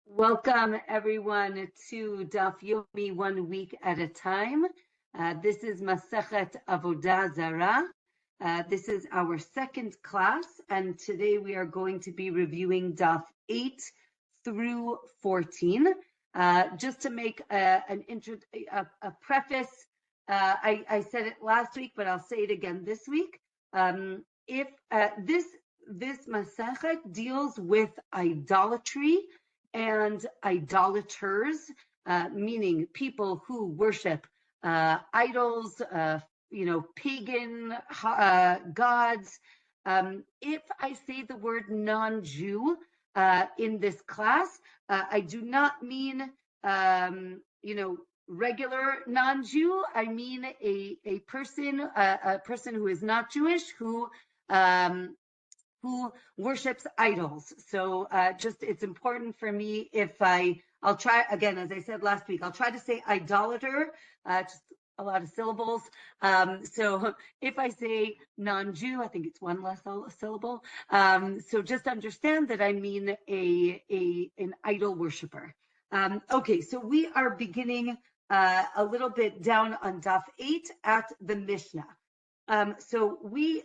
Welcome everyone to Daf Yomi 1 week at a time. This is Masechet Avoda Zara. This is our second class, and today we are going to be reviewing Daf 8 through 14. Just to make a preface, I said it last week, but I'll say it again this week. If this Masechet deals with idolatry and idolaters, meaning people who worship idols, pagan gods. If I say the word non-Jew in this class, I do not mean, regular non-Jew. I mean a person who is not Jewish, who worships idols. So it's important for me if I'll try, again, as I said last week, I'll try to say idolater, just a lot of syllables. So if I say non-Jew, I think it's one less syllable. So just understand that I mean an idol worshiper. Okay, so we are beginning a little bit down on Daf 8 at the Mishnah. So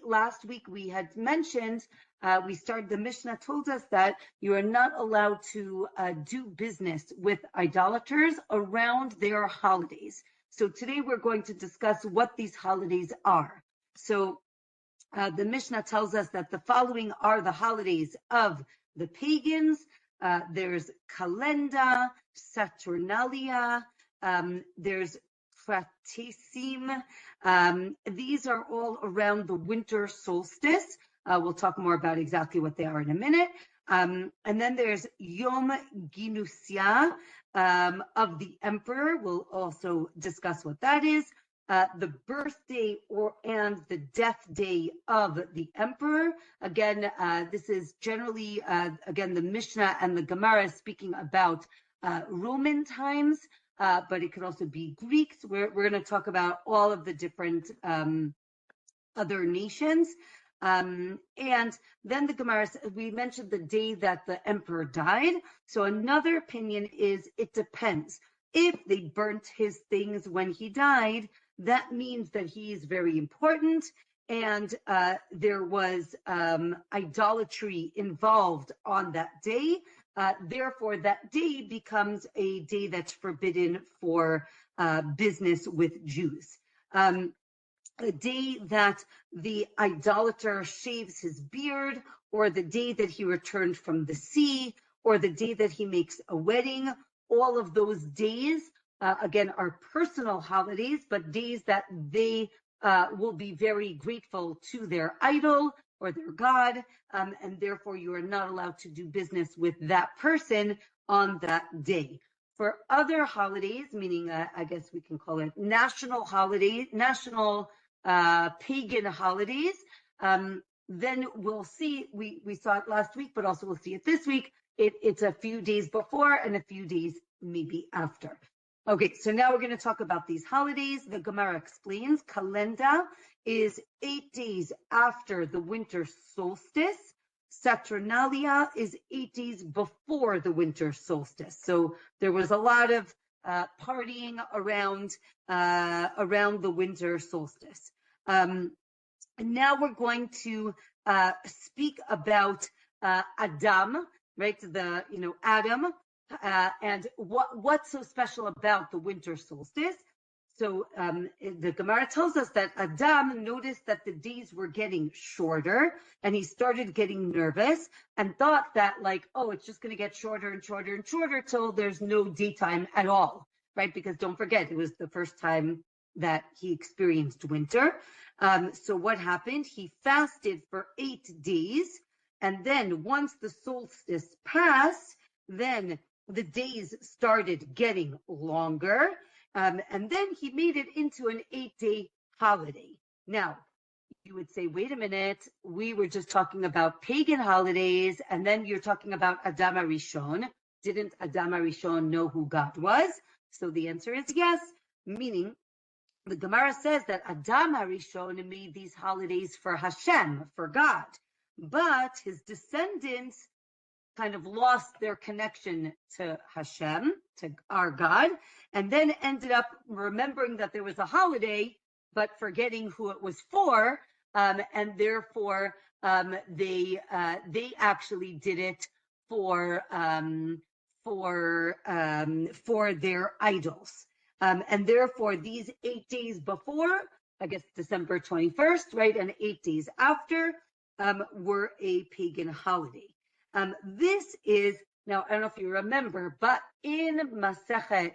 last week we had mentioned, the Mishnah told us that you are not allowed to do business with idolaters around their holidays. So today we're going to discuss what these holidays are. So the Mishnah tells us that the following are the holidays of the pagans. There's Kalenda, Saturnalia, there's Pratesim. These are all around the winter solstice. We'll talk more about exactly what they are in a minute. And then there's Yom Ginusia of the emperor. We'll also discuss what that is. The birthday and the death day of the emperor. Again, this is generally, the Mishnah and the Gemara speaking about Roman times. But it could also be Greeks. We're going to talk about all of the different other nations. And then the Gemara, we mentioned the day that the emperor died. So another opinion is it depends. If they burnt his things when he died, that means that he's very important. And there was idolatry involved on that day. Therefore, that day becomes a day that's forbidden for business with Jews. The day that the idolater shaves his beard, or the day that he returned from the sea, or the day that he makes a wedding, all of those days, again, are personal holidays, but days that they will be very grateful to their idol or their god, and therefore you are not allowed to do business with that person on that day. For other holidays, meaning I guess we can call it national holidays, national pagan holidays, then we'll see, we saw it last week, but also we'll see it this week. It's a few days before and a few days maybe after. Okay, so now we're going to talk about these holidays. The Gemara explains, Kalenda is 8 days after the winter solstice. Saturnalia is 8 days before the winter solstice. So there was a lot of partying around the winter solstice. And now we're going to speak about Adam, right? Adam. And what's so special about the winter solstice? So the Gemara tells us that Adam noticed that the days were getting shorter, and he started getting nervous and thought that it's just going to get shorter and shorter and shorter till there's no daytime at all, right? Because don't forget, it was the first time that he experienced winter. So what happened? He fasted for 8 days, and then once the solstice passed, then the days started getting longer, and then he made it into an 8-day holiday. Now, you would say, wait a minute, we were just talking about pagan holidays, and then you're talking about Adam HaRishon. Didn't Adam HaRishon know who God was? So the answer is yes, meaning the Gemara says that Adam HaRishon made these holidays for Hashem, for God, but his descendants kind of lost their connection to Hashem, to our God, and then ended up remembering that there was a holiday, but forgetting who it was for, and therefore they actually did it for their idols, and therefore these 8 days before, I guess December 21st, right, and 8 days after were a pagan holiday. This is, now I don't know if you remember, but in Masechet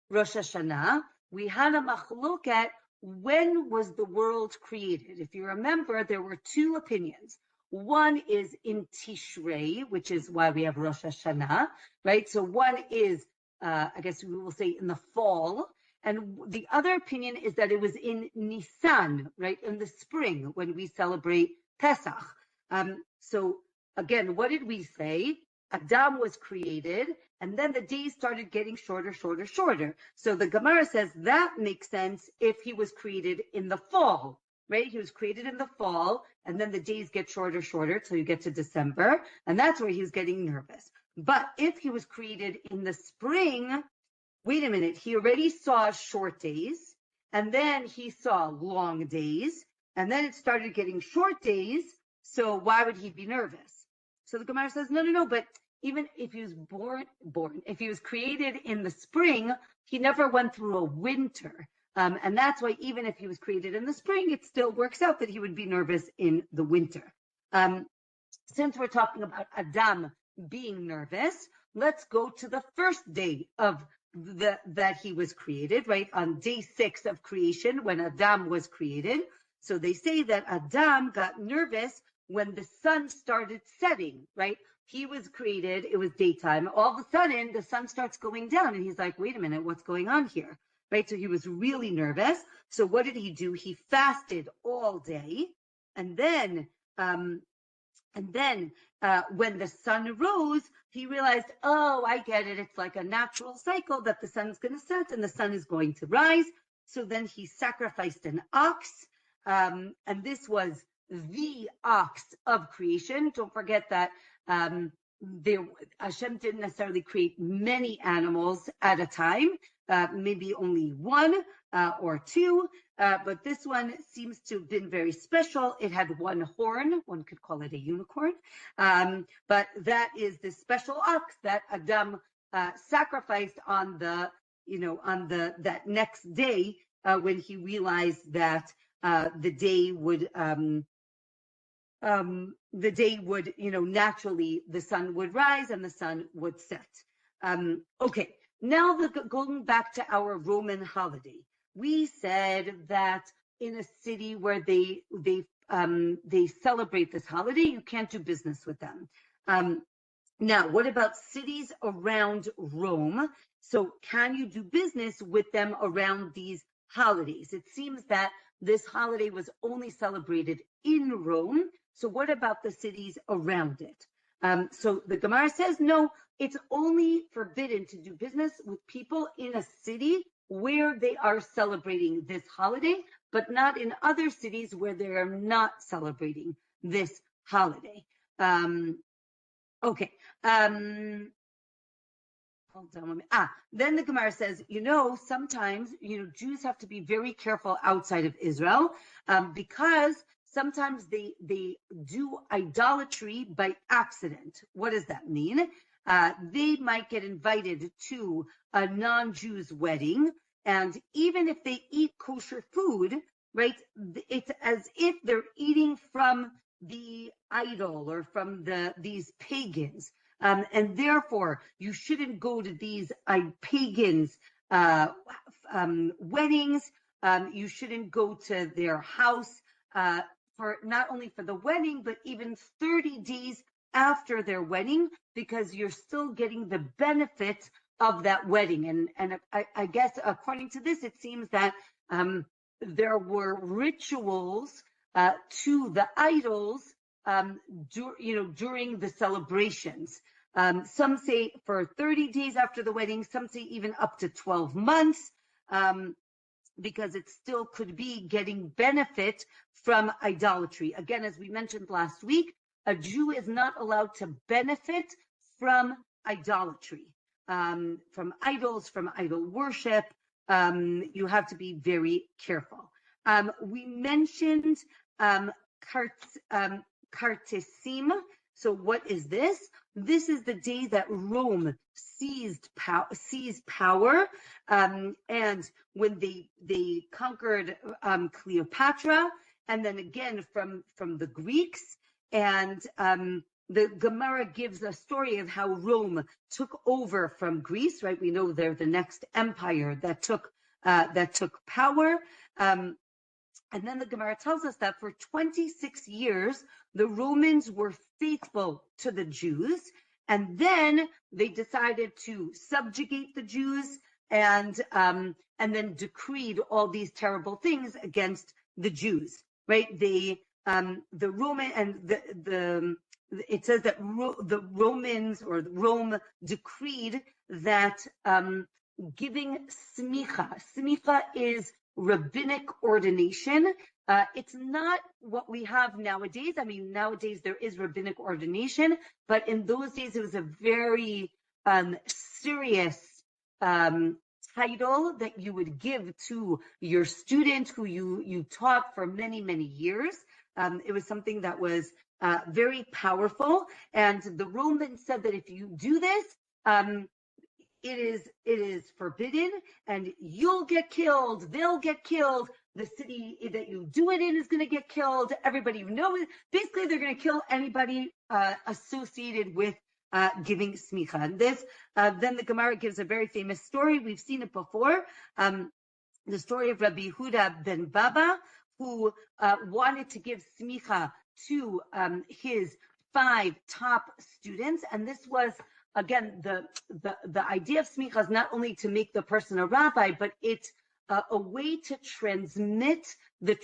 Rosh Hashanah, we had a machloket, when was the world created? If you remember, there were two opinions. One is in Tishrei, which is why we have Rosh Hashanah, right? So one is, I guess we will say in the fall. And the other opinion is that it was in Nisan, right? In the spring when we celebrate Pesach. So again, what did we say? Adam was created, and then the days started getting shorter. So the Gemara says that makes sense if he was created in the fall, right? He was created in the fall, and then the days get shorter till you get to December, and that's where he was getting nervous. But if he was created in the spring, wait a minute, he already saw short days, and then he saw long days, and then it started getting short days, so why would he be nervous? So the Gemara says, no, but even if he was if he was created in the spring, he never went through a winter. And that's why even if he was created in the spring, it still works out that he would be nervous in the winter. Since we're talking about Adam being nervous, let's go to the first day of that he was created, right? On day 6 of creation, when Adam was created. So they say that Adam got nervous when the sun started setting, right? He was created, it was daytime. All of a sudden, the sun starts going down, and he's like, wait a minute, what's going on here? Right? So he was really nervous. So what did he do? He fasted all day. And then when the sun rose, he realized, oh, I get it. It's like a natural cycle that the sun's going to set and the sun is going to rise. So then he sacrificed an ox. And this was the ox of creation. Don't forget that Hashem didn't necessarily create many animals at a time, maybe only one or two, but this one seems to have been very special. It had one horn, one could call it a unicorn, but that is the special ox that Adam sacrificed on that next day when he realized that the day would naturally the sun would rise and the sun would set. Okay, now going back to our Roman holiday, we said that in a city where they celebrate this holiday, you can't do business with them. Now, what about cities around Rome? So can you do business with them around these holidays? It seems that this holiday was only celebrated in Rome. So what about the cities around it? So the Gemara says, no, it's only forbidden to do business with people in a city where they are celebrating this holiday, but not in other cities where they are not celebrating this holiday. Okay. Hold on. Then the Gemara says, sometimes, Jews have to be very careful outside of Israel because sometimes they do idolatry by accident. What does that mean? They might get invited to a non-Jew's wedding, and even if they eat kosher food, right, it's as if they're eating from the idol or from these pagans. And therefore, you shouldn't go to these pagans' weddings. You shouldn't go to their house for not only for the wedding, but even 30 days after their wedding, because you're still getting the benefit of that wedding. And I guess according to this, it seems that there were rituals to the idols during the celebrations. Some say for 30 days after the wedding, some say even up to 12 months, because it still could be getting benefit from idolatry. Again, as we mentioned last week, a Jew is not allowed to benefit from idolatry, from idols, from idol worship. You have to be very careful. We mentioned Kartisim. So what is this? This is the day that Rome seized power, and when they conquered Cleopatra, and then again from the Greeks, and the Gemara gives a story of how Rome took over from Greece. Right, we know they're the next empire that took power. And then the Gemara tells us that for 26 years, the Romans were faithful to the Jews, and then they decided to subjugate the Jews, and then decreed all these terrible things against the Jews. Right? The Roman and it says that the Romans or Rome decreed that giving smicha is rabbinic ordination. It's not what we have nowadays. I mean, nowadays there is rabbinic ordination, but in those days it was a very serious title that you would give to your student who you taught for many, many years. It was something that was very powerful, and the Romans said that if you do this, it is forbidden, and you'll get killed. They'll get killed. The city that you do it in is going to get killed. Everybody you know, basically, they're going to kill anybody associated with giving smicha. And this, then the Gemara gives a very famous story. We've seen it before. The story of Rabbi Yehuda ben Baba, who wanted to give smicha to his 5 top students, and this was, again, the idea of smicha is not only to make the person a rabbi, but it's a way to transmit the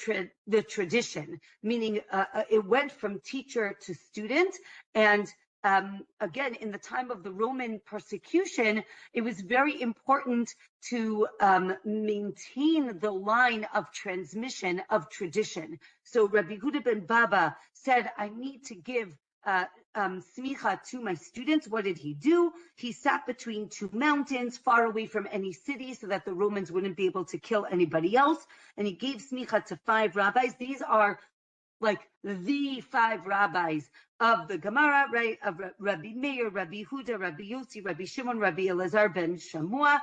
tradition, meaning it went from teacher to student. And again, in the time of the Roman persecution, it was very important to maintain the line of transmission of tradition. So Rabbi Yehuda ben Baba said, I need to give smicha to my students. What did he do? He sat between 2 mountains far away from any city so that the Romans wouldn't be able to kill anybody else. And he gave smicha to 5 rabbis. These are like the 5 rabbis of the Gemara, right? Of Rabbi Meir, Rabbi Yehuda, Rabbi Yossi, Rabbi Shimon, Rabbi Elazar ben Shamua.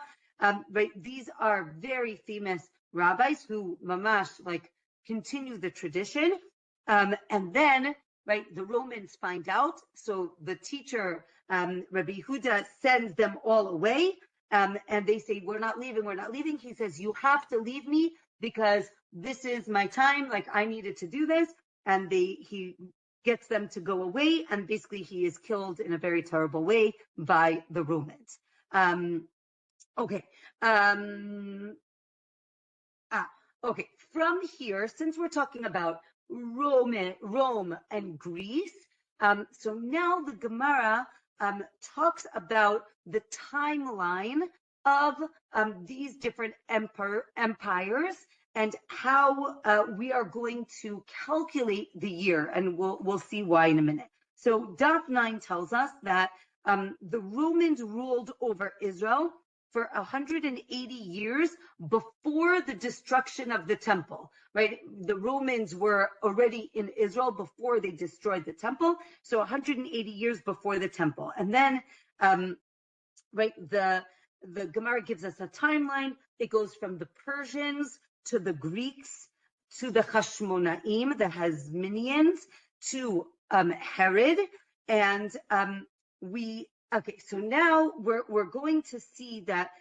Right? These are very famous rabbis who mamash like continue the tradition. And then, right, the Romans find out. So the teacher, Rabbi Yehuda, sends them all away. And they say, we're not leaving. He says, you have to leave me because this is my time. Like, I needed to do this. And he gets them to go away. And basically, he is killed in a very terrible way by the Romans. Okay. Okay. From here, since we're talking about Rome and Greece, so now the Gemara talks about the timeline of these different empires and how we are going to calculate the year, and we'll see why in a minute. So Daf 9 tells us that the Romans ruled over Israel for 180 years before the destruction of the temple, right? The Romans were already in Israel before they destroyed the temple, so 180 years before the temple. And then, right, the Gemara gives us a timeline. It goes from the Persians to the Greeks to the Hashmonaim, the Hasmoneans, to Herod, and okay, so now we're going to see that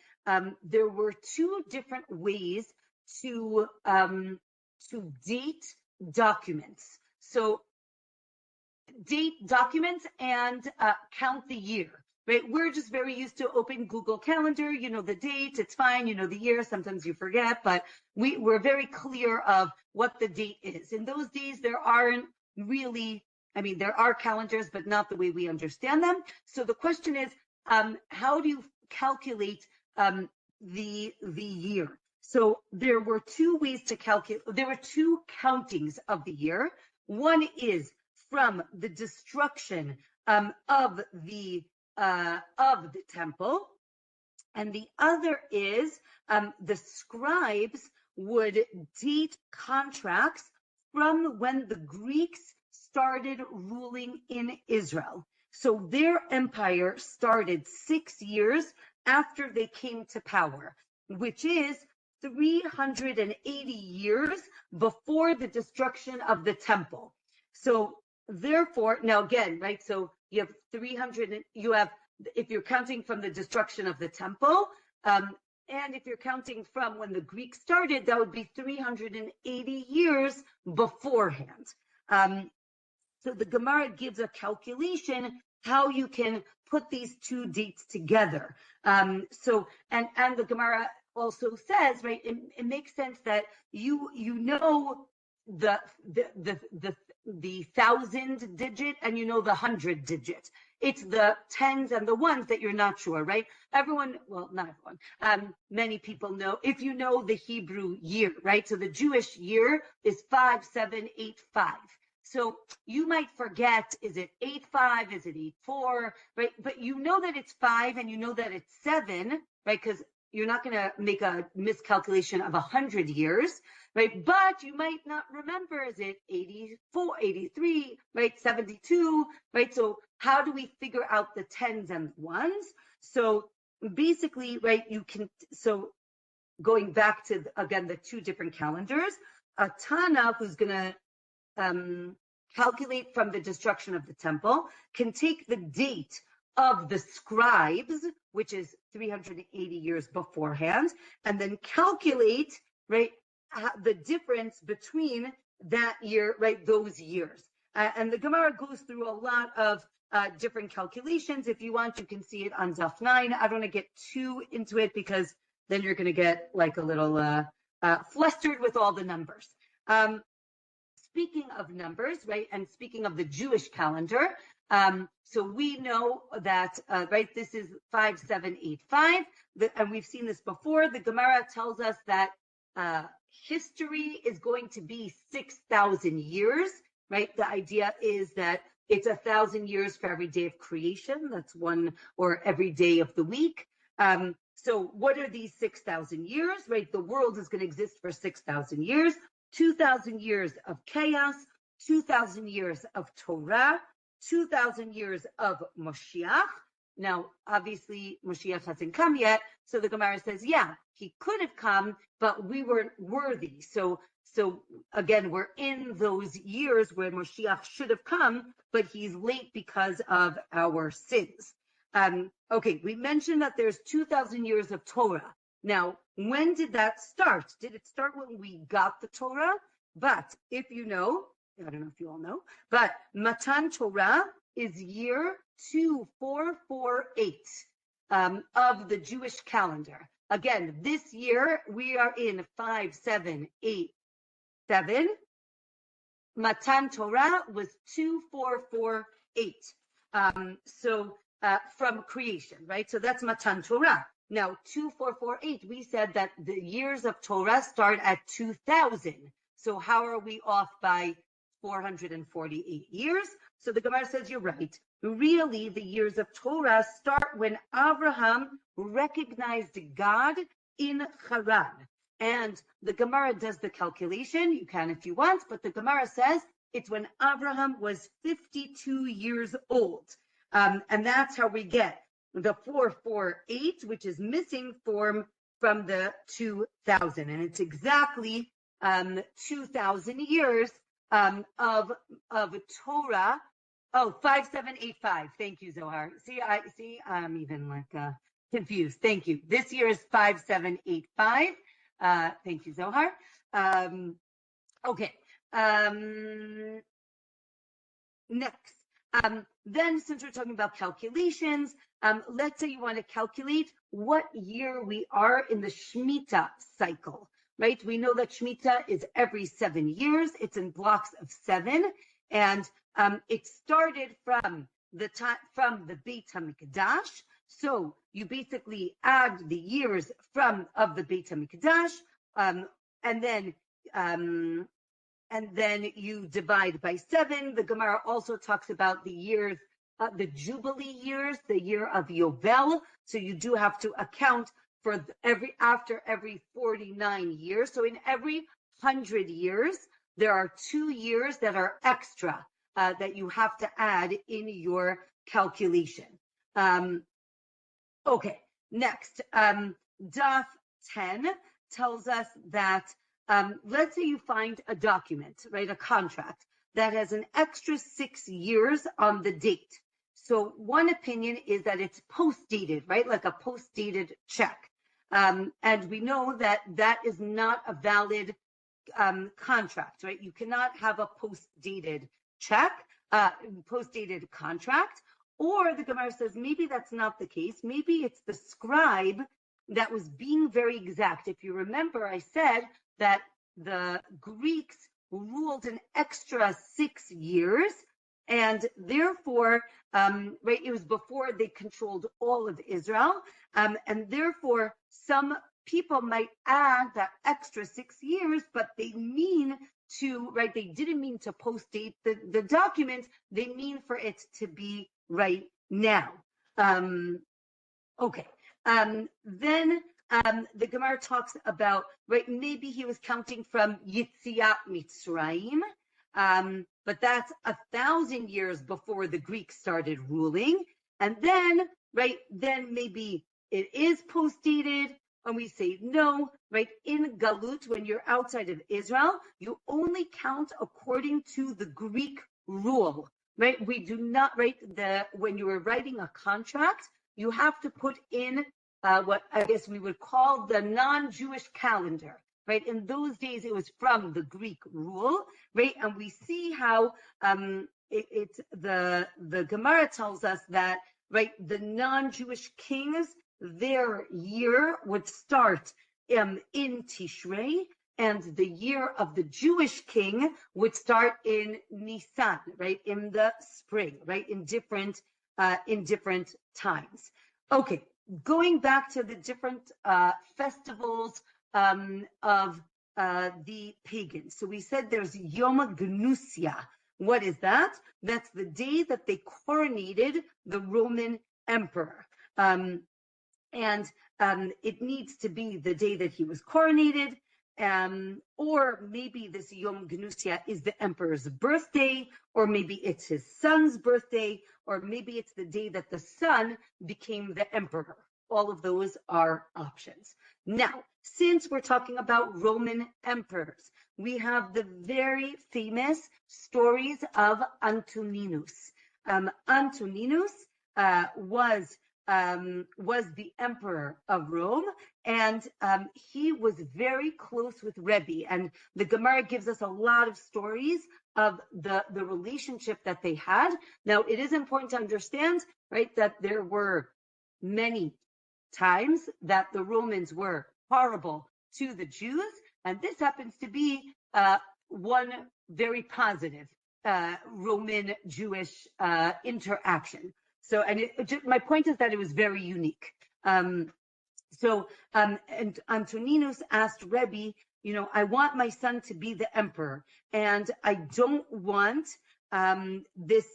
there were 2 different ways to date documents. So date documents and count the year. Right? We're just very used to open Google Calendar. You know the date, it's fine. You know the year. Sometimes you forget, but we're very clear of what the date is. In those days, there aren't really. I mean, there are calendars, but not the way we understand them. So the question is, how do you calculate the year? So there were 2 ways to calculate. There were 2 countings of the year. One is from the destruction of the of the temple. And the other is the scribes would date contracts from when the Greeks started ruling in Israel. So their empire started 6 years after they came to power, which is 380 years before the destruction of the temple. So therefore, now again, right, so you have 300, you have, if you're counting from the destruction of the temple, and if you're counting from when the Greeks started, that would be 380 years beforehand. So the Gemara gives a calculation how you can put these two dates together. So the Gemara also says, right, it makes sense that you know the 1,000 digit and you know the 100 digit. It's the tens and the ones that you're not sure, right? Everyone, well, not everyone, many people know, if you know the Hebrew year, right? So the Jewish year is 5785. So you might forget, is it 8-5, is it 8-4, right? But you know that it's 5 and you know that it's 7, right? Because you're not going to make a miscalculation of 100 years, right? But you might not remember, is it 84, 83, right? 72, right? So how do we figure out the tens and ones? So basically, right, you can, so going back to, again, the two different calendars, a Tana who's going to calculate from the destruction of the temple can take the date of the scribes, which is 380 years beforehand, and then calculate, right, the difference between that year, right, those years. And the Gemara goes through a lot of different calculations. If you want, you can see it on Daf 9. I don't want to get too into it because then you're going to get like a little flustered with all the numbers. Speaking of numbers, right, and speaking of the Jewish calendar, so we know that, right, this is 5785, and we've seen this before. The Gemara tells us that history is going to be 6,000 years, right? The idea is that it's 1,000 years for every day of creation. That's one, or every day of the week. So what are these 6,000 years, right? The world is going to exist for 6,000 years. 2,000 years of chaos, 2,000 years of Torah, 2,000 years of Moshiach. Now, obviously, Moshiach hasn't come yet, so the Gemara says, yeah, he could have come, but we weren't worthy. So again, we're in those years where Moshiach should have come, but he's late because of our sins. Okay, we mentioned that there's 2,000 years of Torah. Now, when did that start? Did it start when we got the Torah? But if you know, I don't know if you all know, but Matan Torah is year 2448 of the Jewish calendar. Again, this year we are in 5787. Matan Torah was 2448. From creation, right? So that's Matan Torah. Now, 2448, we said that the years of Torah start at 2000. So how are we off by 448 years? So the Gemara says, you're right. Really, the years of Torah start when Abraham recognized God in Haran. And the Gemara does the calculation. You can if you want, but the Gemara says it's when Abraham was 52 years old. And that's how we get the 448, which is missing from the 2000. And it's exactly 2,000 years of Torah. Oh, 5785. Thank you, Zohar. I'm even like confused. Thank you. This year is 5785. Thank you, Zohar. Okay. Next. Then, since we're talking about calculations, let's say you want to calculate what year we are in the Shemitah cycle, right? We know that Shemitah is every 7 years. It's in blocks of 7, and it started from the Beit HaMikdash. So you basically add the years of the Beit HaMikdash, and then you divide by 7. The Gemara also talks about the years the Jubilee years, the year of Yovel. So you do have to account for after every 49 years. So in every 100 years, there are 2 years that are extra that you have to add in your calculation. Okay, next, Daf 10 tells us that, let's say you find a document, right, a contract that has an extra 6 years on the date. So one opinion is that it's post-dated, right, like a post-dated check. And we know that that is not a valid contract, right? You cannot have a post-dated check, post-dated contract. Or the Gemara says maybe that's not the case. Maybe it's the scribe that was being very exact. If you remember, I said that the Greeks ruled an extra 6 years, and therefore, right, it was before they controlled all of Israel, and therefore some people might add that extra 6 years, but they mean to, right, they didn't mean to post-date the document, they mean for it to be right now. Okay. Then the Gemara talks about, right, maybe he was counting from Yitziat Mitzrayim, but that's 1,000 years before the Greeks started ruling. And then, right, then maybe it is post-dated, and we say no, right? In Galut, when you're outside of Israel, you only count according to the Greek rule. Right, we do not, right, when you are writing a contract, you have to put in what I guess we would call the non-Jewish calendar, right? In those days, it was from the Greek rule, right? And we see how the Gemara tells us that, right, the non-Jewish kings, their year would start in Tishrei, and the year of the Jewish king would start in Nisan, right, in the spring, right, in different times. Okay, going back to the different festivals of the pagans. So we said there's Yom Gnusia. What is that? That's the day that they coronated the Roman emperor. And it needs to be the day that he was coronated. Or maybe this Yom Gnusia is the emperor's birthday, or maybe it's his son's birthday, or maybe it's the day that the son became the emperor. All of those are options. Now, since we're talking about Roman emperors, we have the very famous stories of Antoninus. Antoninus was the emperor of Rome, and he was very close with Rebbi. And the Gemara gives us a lot of stories of the relationship that they had. Now, it is important to understand, right, that there were many times that the Romans were horrible to the Jews, and this happens to be one very positive Roman-Jewish interaction. So, and my point is that it was very unique. And Antoninus asked Rebbi, you know, I want my son to be the emperor, and I don't want this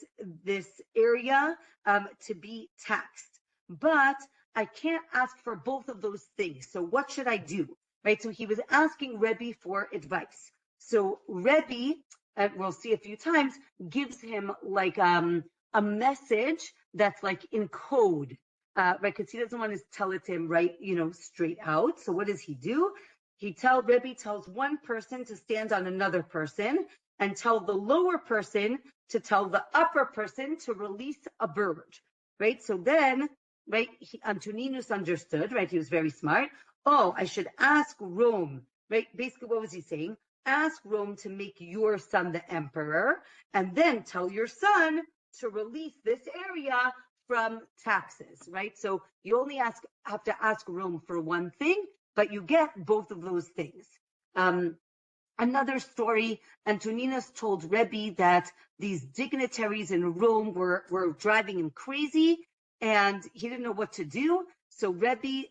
area to be taxed, but I can't ask for both of those things. So what should I do? Right? So he was asking Rebbi for advice. So Rebbi, we'll see a few times, gives him like a message that's like in code, right? Because he doesn't want to tell it to him right, you know, straight out. So what does he do? Rebbi tells one person to stand on another person and tell the lower person to tell the upper person to release a bird, right? So then, right, Antoninus understood, right? He was very smart. Oh, I should ask Rome, right? Basically, what was he saying? Ask Rome to make your son the emperor, and then tell your son to release this area from taxes, right? So you only have to ask Rome for one thing, but you get both of those things. Another story, Antoninus told Rebbi that these dignitaries in Rome were driving him crazy, and he didn't know what to do. So Rebbi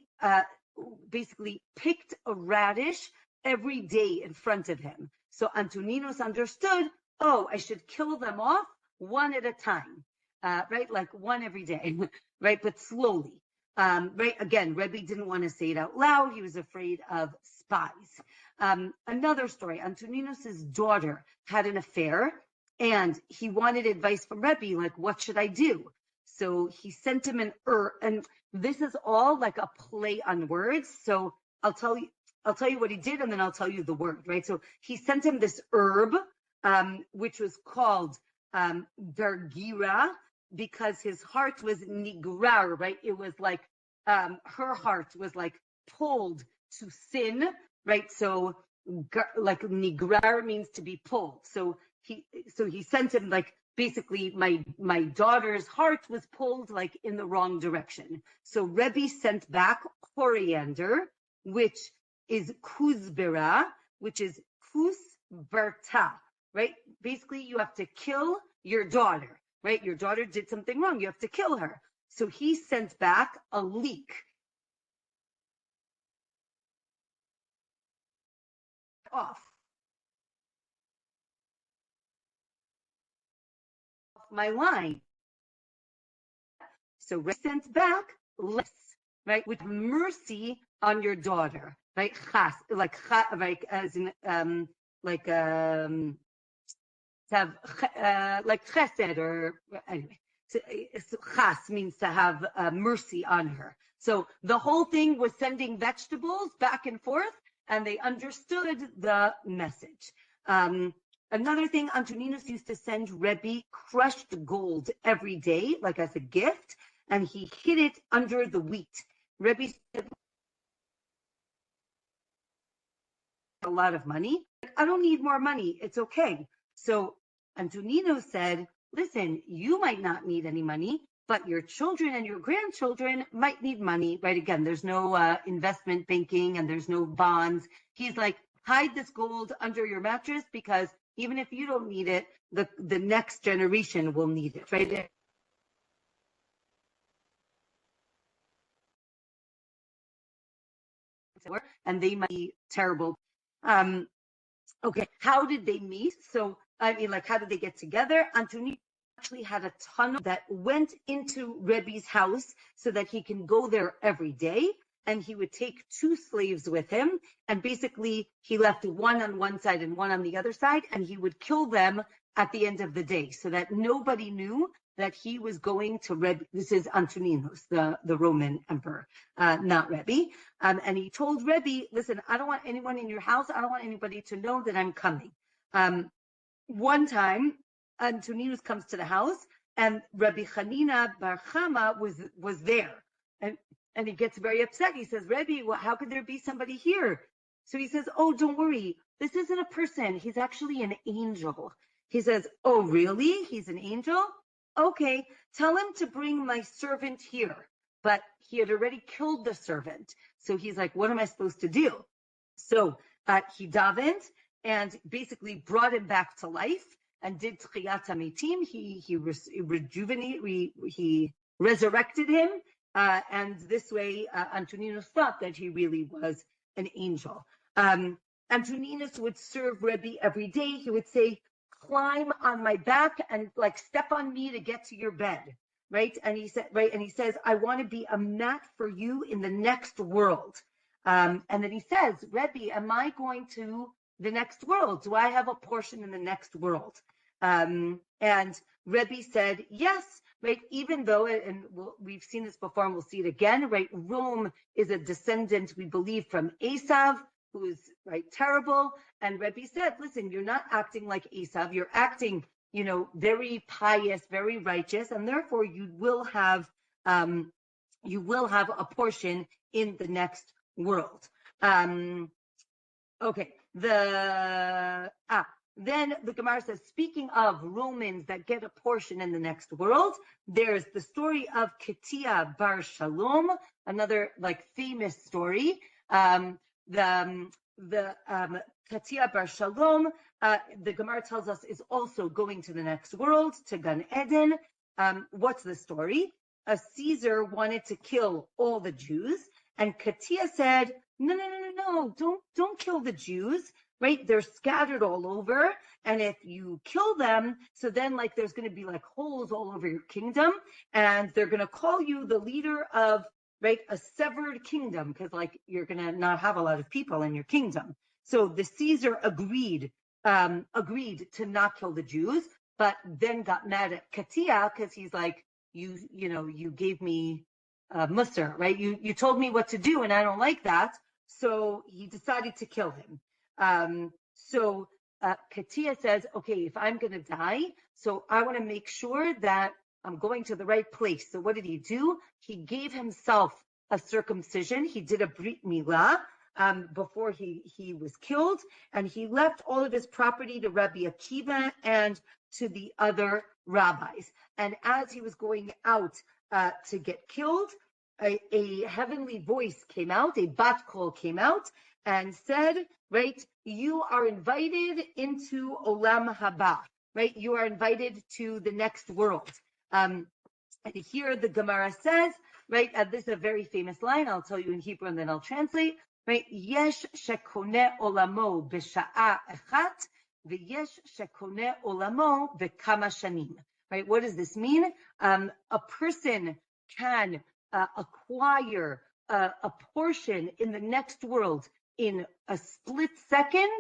basically picked a radish every day in front of him. So Antoninus understood, oh, I should kill them off one at a time. right? Like one every day, right? But slowly, right? Again, Rebbe didn't want to say it out loud. He was afraid of spies. Another story, Antoninus's daughter had an affair and he wanted advice from Rebbe, like, what should I do? So he sent him an and this is all like a play on words. So I'll tell you what he did, and then I'll tell you the word, right? So he sent him this herb, which was called Dargira, because his heart was nigrar, right? It was like her heart was like pulled to sin, right? So like nigrar means to be pulled. So he sent him like, basically my daughter's heart was pulled like in the wrong direction. So Rebbe sent back coriander, which is kuzbera, which is kuzberta, right? Basically, you have to kill your daughter, right? Your daughter did something wrong. You have to kill her. So he sent back a leek. Off my line. So Rebbe sent back less, right? With mercy on your daughter, right? Chas, like as in to have like chesed, or anyway. Chas means to have mercy on her. So the whole thing was sending vegetables back and forth, and they understood the message. Another thing, Antoninus used to send Rebbe crushed gold every day, like as a gift, and he hid it under the wheat. Rebbe said, a lot of money. I don't need more money. It's okay. So Antoninus said, listen, you might not need any money, but your children and your grandchildren might need money, right? Again, there's no investment banking and there's no bonds. He's like, hide this gold under your mattress, because even if you don't need it, the next generation will need it, right? And they might be terrible. Okay, how did they meet? So, I mean, like, how did they get together? Antoninus actually had a tunnel that went into Rebbe's house so that he can go there every day. And he would take 2 slaves with him. And basically, he left one on one side and one on the other side. And he would kill them at the end of the day so that nobody knew that he was going to Rebbe. This is Antoninus, the Roman emperor, not Rebbe. And he told Rebbe, listen, I don't want anyone in your house. I don't want anybody to know that I'm coming. One time, Antoninus comes to the house, and Rabbi Hanina Bar Chama was there. And he gets very upset. He says, Rebbe, well, how could there be somebody here? So he says, oh, don't worry. This isn't a person. He's actually an angel. He says, oh, really? He's an angel? Okay, tell him to bring my servant here. But he had already killed the servant. So he's like, what am I supposed to do? So he davened and basically brought him back to life and did Tchiyat HaMetim. He resurrected him. And this way, Antoninus thought that he really was an angel. Antoninus would serve Rebbe every day. He would say, climb on my back and like step on me to get to your bed, right? And he said, right, and he says, I want to be a mat for you in the next world. And then he says, Rebbe, am I going to the next world? Do I have a portion in the next world? And Rebbe said, yes, right? Even though, and we've seen this before and we'll see it again, right? Rome is a descendant, we believe, from Esav, who's right terrible. And Rebbe said, listen, you're not acting like Esav, you're acting, very pious, very righteous, and therefore you will have a portion in the next world. Okay, then the Gemara says, speaking of Romans that get a portion in the next world, there's the story of Ketia Bar Shalom, another like famous story. The Ketia Bar Shalom, the Gemara tells us, is also going to the next world, to Gan Eden. What's the story? A Caesar wanted to kill all the Jews, and Ketia said, no, don't kill the Jews. right? They're scattered all over. And if you kill them, so then like there's going to be like holes all over your kingdom. And they're going to call you the leader of, right, a severed kingdom, because like you're going to not have a lot of people in your kingdom. So the Caesar agreed to not kill the Jews, but then got mad at Katia because he's like, you gave me Musar, right? You told me what to do, and I don't like that. So he decided to kill him. So Katia says, okay, if I'm going to die, so I want to make sure that I'm going to the right place. So what did he do? He gave himself a circumcision. He did a brit milah before he was killed, and he left all of his property to Rabbi Akiva and to the other rabbis. And as he was going out to get killed, a heavenly voice came out, a bat kol came out and said, right, you are invited into Olam Haba, right? You are invited to the next world. And here the Gemara says, right, this is a very famous line. I'll tell you in Hebrew and then I'll translate, right? Yesh shekone olamo b'sha'a echat, v'yesh shekone olamo v'kama shanim. Right? What does this mean? A person can acquire a portion in the next world in a split second,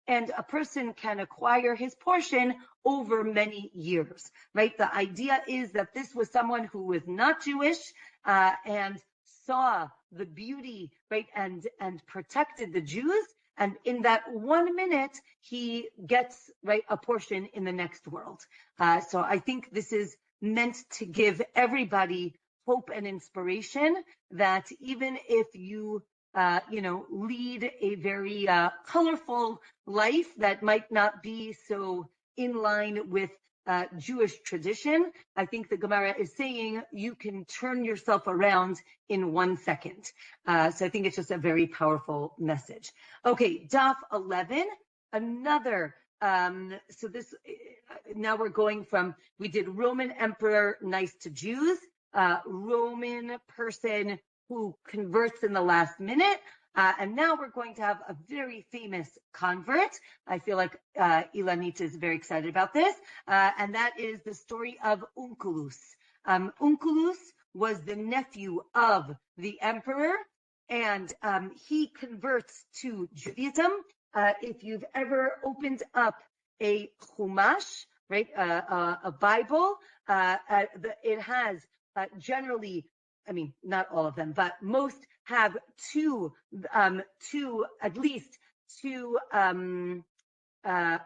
and a person can acquire his portion over many years, right? The idea is that this was someone who was not Jewish and saw the beauty, right, and protected the Jews. And in that 1 minute, he gets, right, a portion in the next world. So I think this is meant to give everybody hope and inspiration that even if you, lead a very colorful life that might not be so in line with Jewish tradition, I think the Gemara is saying you can turn yourself around in 1 second. So I think it's just a very powerful message. Okay, Daf 11, another, so this, now we're going from, we did Roman emperor nice to Jews, Roman person who converts in the last minute, and now we're going to have a very famous convert. I feel like Ilanit is very excited about this, and that is the story of Unkelous. Unkelous was the nephew of the emperor, and he converts to Judaism. If you've ever opened up a Chumash, right, a Bible, it has generally, I mean, not all of them, but most have at least two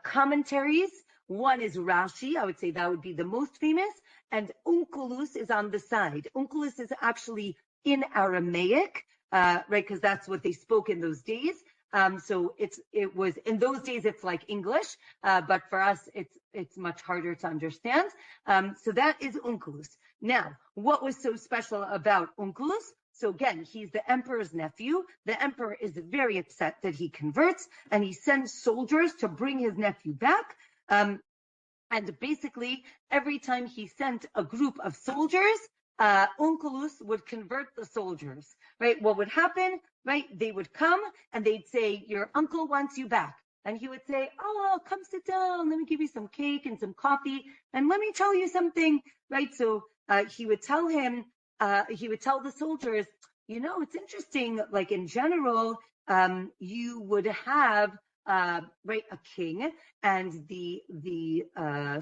commentaries. One is Rashi, I would say that would be the most famous, and Unkelous is on the side. Unkelous is actually in Aramaic, right, because that's what they spoke in those days. So it was in those days it's like English, but for us it's much harder to understand. So that is Unkelous. Now, what was so special about Unkelous? So again, he's the emperor's nephew. The emperor is very upset that he converts, and he sends soldiers to bring his nephew back. And basically, every time he sent a group of soldiers, Unkelous would convert the soldiers, right? What would happen, right? They would come and they'd say, your uncle wants you back. And he would say, oh, come sit down. Let me give you some cake and some coffee. And let me tell you something, right? So he would tell the soldiers, it's interesting, like in general, you would have, right, a king, and the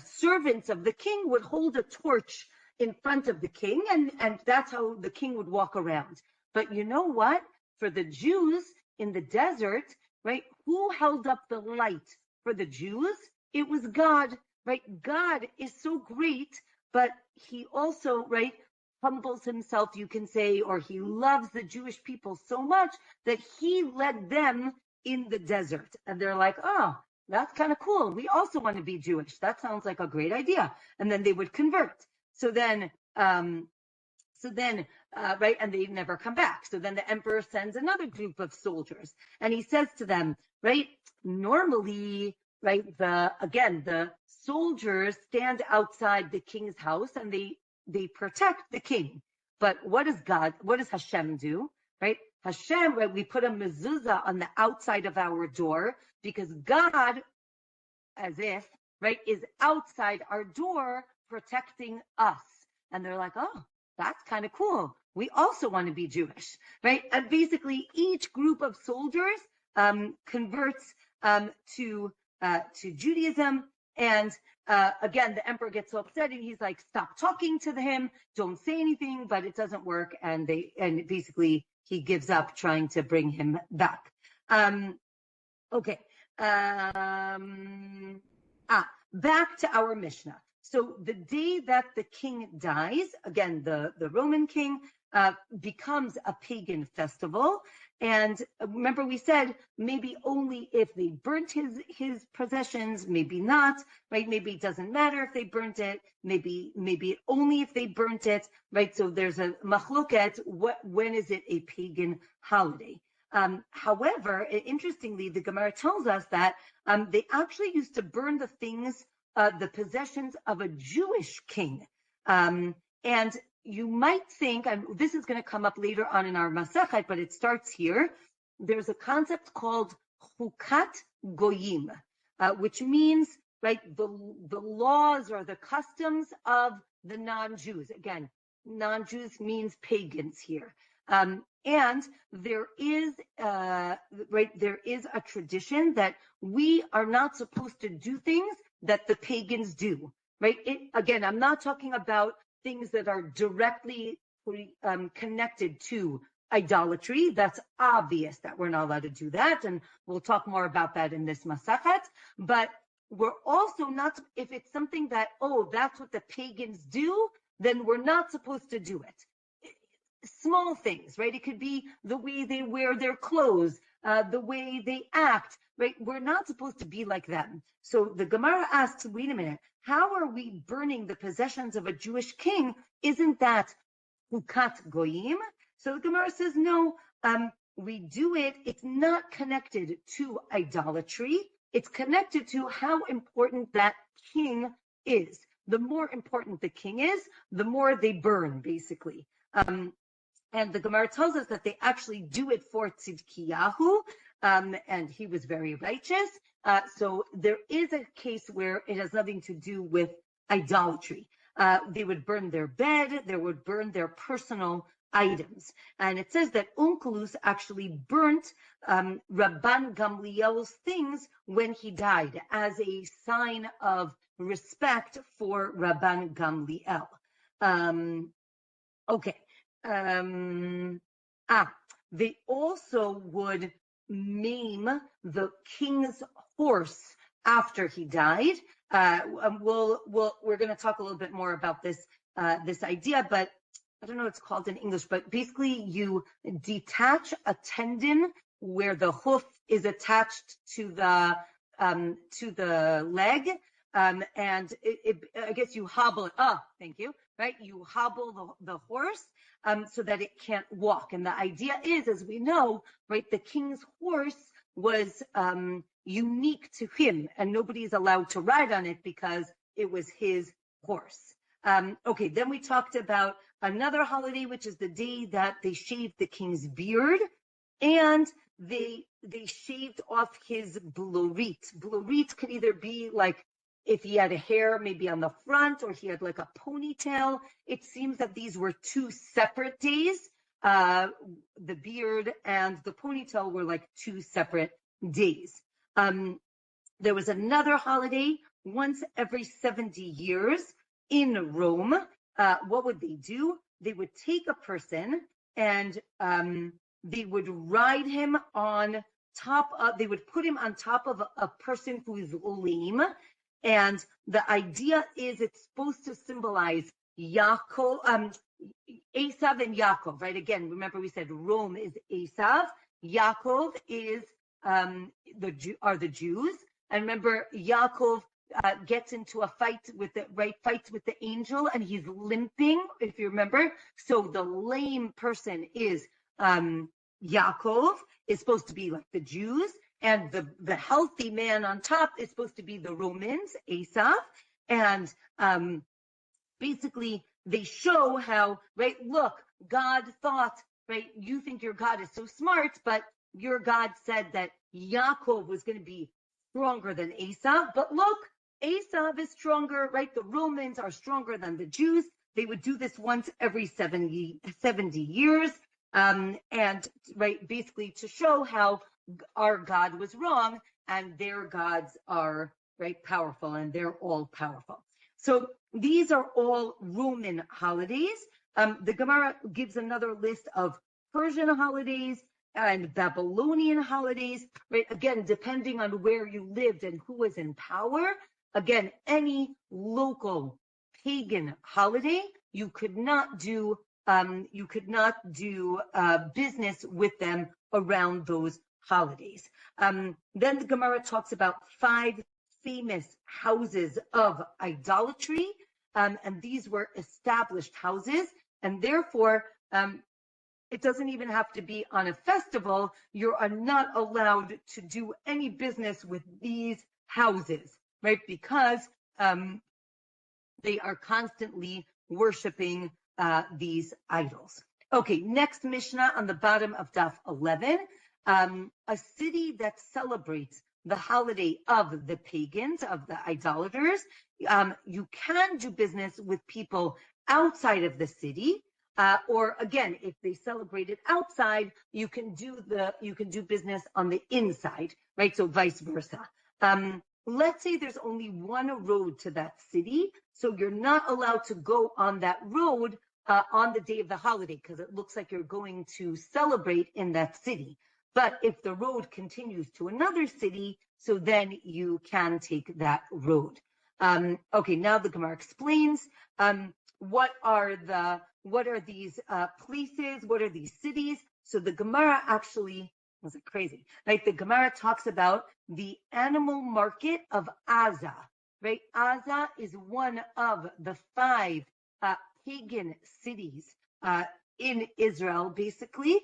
servants of the king would hold a torch in front of the king, and that's how the king would walk around. But you know what? For the Jews in the desert, right, who held up the light for the Jews? It was God, right? God is so great, but he also, right, humbles himself, you can say, or he loves the Jewish people so much that he led them in the desert. And they're like, oh, that's kind of cool. We also want to be Jewish. That sounds like a great idea. And then they would convert. So then, right, and they never come back. So then the emperor sends another group of soldiers, and he says to them, right, normally, right, the soldiers stand outside the king's house and they protect the king. But what does Hashem do? right? Hashem, right? We put a mezuzah on the outside of our door because God, as if, right, is outside our door protecting us. And they're like, oh, that's kind of cool. We also want to be Jewish, right? And basically, each group of soldiers converts to Judaism. And again, the emperor gets so upset, and he's like, "Stop talking to him. Don't say anything." But it doesn't work, and basically he gives up trying to bring him back. Okay. Back to our Mishnah. So the day that the king dies, again, the Roman king becomes a pagan festival. And remember, we said maybe only if they burnt his possessions, maybe not, right? Maybe it doesn't matter if they burnt it, maybe only if they burnt it, right? So there's a machloket, when is it a pagan holiday? However, interestingly, the Gemara tells us that they actually used to burn the things, the possessions of a Jewish king. And you might think, and this is going to come up later on in our Masechet, but it starts here. There's a concept called chukat goyim, which means, right, the laws or the customs of the non-Jews. Again, non-Jews means pagans here. And there is, there is a tradition that we are not supposed to do things that the pagans do, right? Again, I'm not talking about things that are directly connected to idolatry. That's obvious that we're not allowed to do that, and we'll talk more about that in this Masachet. But we're also not, if it's something that, oh, that's what the pagans do, then we're not supposed to do it. Small things, right? It could be the way they wear their clothes, the way they act, right? We're not supposed to be like them. So the Gemara asks, wait a minute, how are we burning the possessions of a Jewish king? Isn't that chukat goyim? So the Gemara says, no, we do it. It's not connected to idolatry. It's connected to how important that king is. The more important the king is, the more they burn, basically. And the Gemara tells us that they actually do it for Tzidkiyahu, and he was very righteous. So there is a case where it has nothing to do with idolatry. They would burn their bed, they would burn their personal items. And it says that Unkelous actually burnt Rabban Gamliel's things when he died as a sign of respect for Rabban Gamliel. Okay. They also would maim the king's horse after he died. We're going to talk a little bit more about this idea, but I don't know what it's called in English, but basically you detach a tendon where the hoof is attached to the leg, and I guess you hobble it. Thank you. Right, you hobble the horse so that it can't walk. And the idea is, as we know, right, the king's horse was unique to him, and nobody's allowed to ride on it because it was his horse. Okay, then we talked about another holiday, which is the day that they shaved the king's beard, and they shaved off his blorit. Blorit could either be like if he had a hair maybe on the front, or he had like a ponytail. It seems that these were two separate days. The beard and the ponytail were like two separate days. There was another holiday once every 70 years in Rome. What would they do? They would take a person and they would ride him on top of, they would put him on top of a person who is lame. And the idea is it's supposed to symbolize Yaakov, Esav and Yaakov, right? Again, remember we said Rome is Esav, Yaakov is the Jews, and remember Yaakov gets into a fight with the angel, and he's limping, if you remember. So the lame person is Yaakov, is supposed to be like the Jews. And the healthy man on top is supposed to be the Romans, Esav. And basically, they show how, right, look, God thought right? You think your God is so smart, but your God said that Yaakov was going to be stronger than Esau. But look, Esau is stronger, right? The Romans are stronger than the Jews. They would do this once every 70 years. And right, basically to show how our God was wrong and their gods are right powerful, and they're all powerful. So these are all Roman holidays. The Gemara gives another list of Persian holidays and Babylonian holidays, right? Again, depending on where you lived and who was in power. Again, any local pagan holiday, you could not do business with them around those holidays. Then the Gemara talks about 5 famous houses of idolatry, and these were established houses, and therefore it doesn't even have to be on a festival. You are not allowed to do any business with these houses, right? Because they are constantly worshiping these idols. Okay, next Mishnah on the bottom of Daf 11. A city that celebrates the holiday of the pagans, of the idolaters, you can do business with people outside of the city, or again, if they celebrate it outside, you can do business on the inside, right? So vice versa. Let's say there's only one road to that city, so you're not allowed to go on that road on the day of the holiday because it looks like you're going to celebrate in that city. But if the road continues to another city, so then you can take that road. Okay, now the Gemara explains what are these places, what are these cities. So the Gemara actually, was it crazy, right? The Gemara talks about the animal market of Aza, right? Aza is one of the 5 pagan cities in Israel, basically.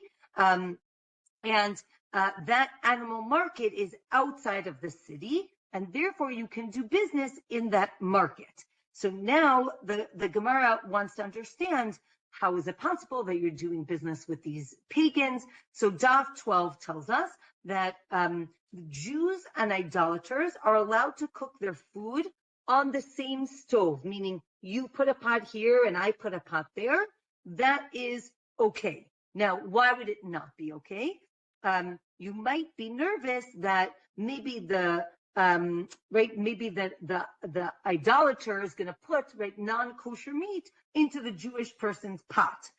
And that animal market is outside of the city, and therefore you can do business in that market. So now the Gemara wants to understand, how is it possible that you're doing business with these pagans? So Daf 12 tells us that Jews and idolaters are allowed to cook their food on the same stove, meaning you put a pot here and I put a pot there. That is okay. Now, why would it not be okay? You might be nervous that maybe the idolater is going to put non-kosher meat into the Jewish person's pot.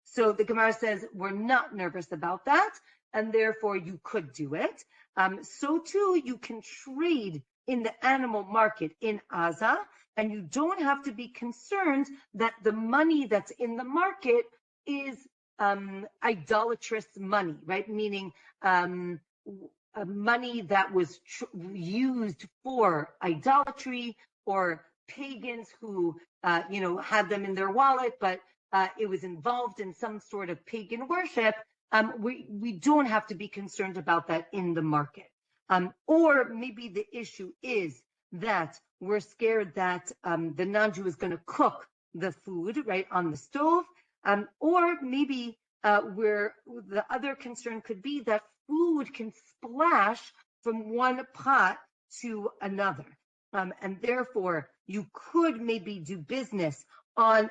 So the Gemara says we're not nervous about that, and therefore you could do it. So too, you can trade in the animal market in Aza, and you don't have to be concerned that the money that's in the market is idolatrous money, right? Meaning money that was used for idolatry, or pagans who had them in their wallet, but it was involved in some sort of pagan worship. We don't have to be concerned about that in the market. Or maybe the issue is that we're scared that the non-Jew is going to cook the food right on the stove. Or maybe where the other concern could be that food can splash from one pot to another. And therefore, you could maybe do business on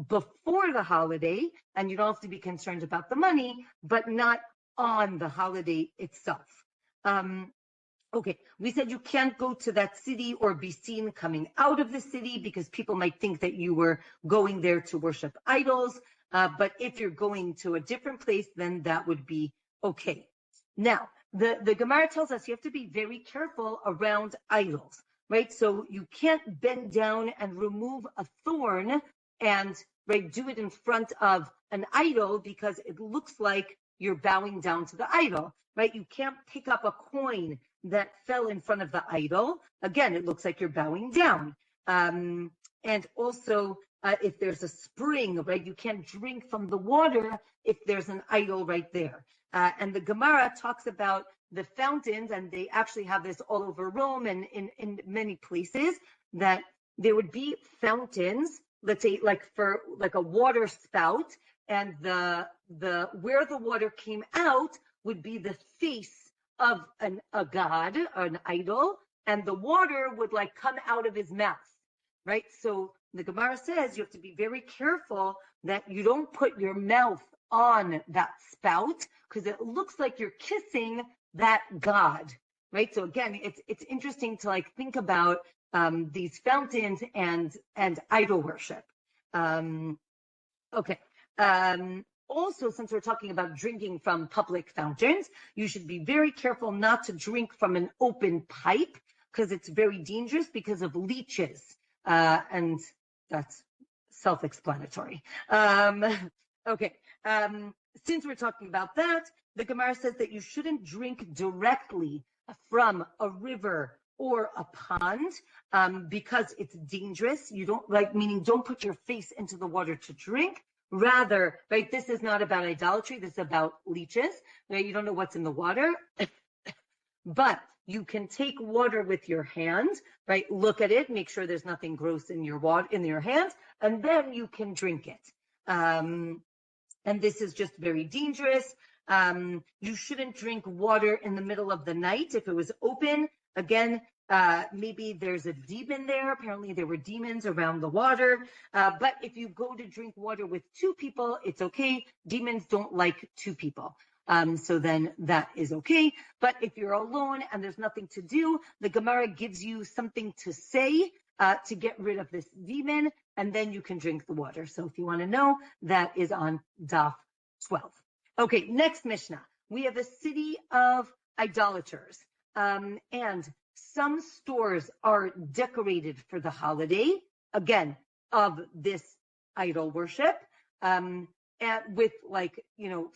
before the holiday, and you don't have to be concerned about the money, but not on the holiday itself. Okay, we said you can't go to that city or be seen coming out of the city because people might think that you were going there to worship idols. But if you're going to a different place, then that would be okay. Now, the Gemara tells us you have to be very careful around idols, right? So you can't bend down and remove a thorn and do it in front of an idol because it looks like you're bowing down to the idol, right? You can't pick up a coin that fell in front of the idol. Again, it looks like you're bowing down. And also, if there's a spring, right, you can't drink from the water if there's an idol right there. And the Gemara talks about the fountains, and they actually have this all over Rome and in many places, that there would be fountains, let's say like for like a water spout, and the where the water came out would be the face of a god or an idol, and the water would like come out of his mouth, right? So the Gemara says you have to be very careful that you don't put your mouth on that spout, because it looks like you're kissing that god, right? So again, it's interesting to like think about these fountains and idol worship. Okay. Also, since we're talking about drinking from public fountains, you should be very careful not to drink from an open pipe, because it's very dangerous because of leeches. And that's self-explanatory. Okay. Since we're talking about that, the Gemara says that you shouldn't drink directly from a river or a pond because it's dangerous. You don't meaning don't put your face into the water to drink. Rather, right, this is not about idolatry. This is about leeches, right? You don't know what's in the water, but you can take water with your hand, right? Look at it, make sure there's nothing gross in your water, in your hand, and then you can drink it. And this is just very dangerous. You shouldn't drink water in the middle of the night if it was open. Again, maybe there's a demon there. Apparently there were demons around the water. But if you go to drink water with two people, it's okay. Demons don't like two people. So then that is okay. But if you're alone and there's nothing to do, the Gemara gives you something to say to get rid of this demon, and then you can drink the water. So if you want to know, that is on Daf 12. Okay, next Mishnah. We have a city of idolaters. And some stores are decorated for the holiday, again, of this idol worship, and with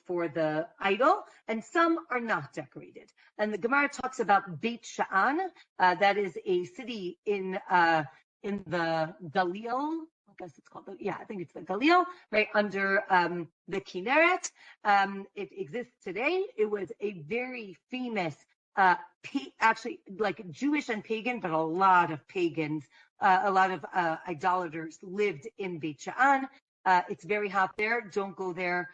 for the idol, and some are not decorated. And the Gemara talks about Beit Sha'an, that is a city in the Galil. I guess it's called, I think it's the Galil, right under the Kinneret. It exists today. It was a very famous actually like Jewish and pagan, but a lot of pagans, a lot of idolaters lived in Beit Sha'an. It's very hot there. Don't go there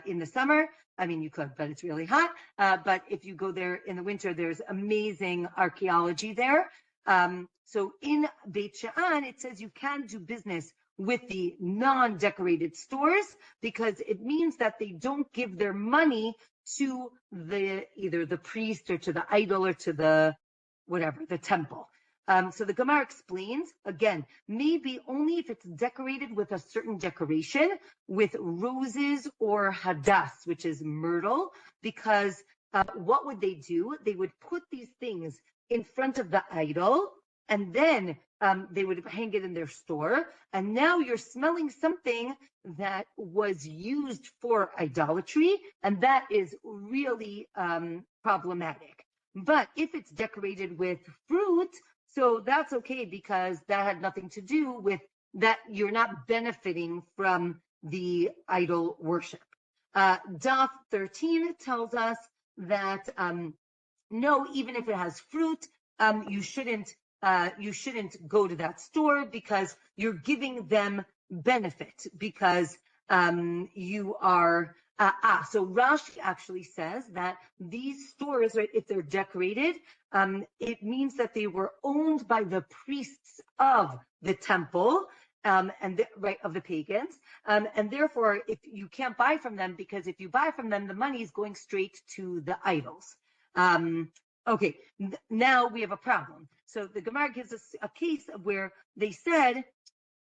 in the summer. I mean, you could, but it's really hot. But if you go there in the winter, there's amazing archaeology there. So in Beit Sha'an, it says you can do business with the non-decorated stores because it means that they don't give their money to either the priest or to the idol or to the temple. So the Gemara explains, again, maybe only if it's decorated with a certain decoration, with roses or hadass, which is myrtle, because what would they do? They would put these things in front of the idol, and then they would hang it in their store, and now you're smelling something that was used for idolatry, and that is really problematic. But if it's decorated with fruit, so that's okay because that had nothing to do with that. You're not benefiting from the idol worship. Daf 13 tells us that no, even if it has fruit, you shouldn't go to that store because you're giving them benefit because you are. So Rashi actually says that these stores, right, if they're decorated, it means that they were owned by the priests of the temple, of the pagans, and therefore, if you can't buy from them, because if you buy from them, the money is going straight to the idols. Okay, now we have a problem. So the Gemara gives us a case where they said,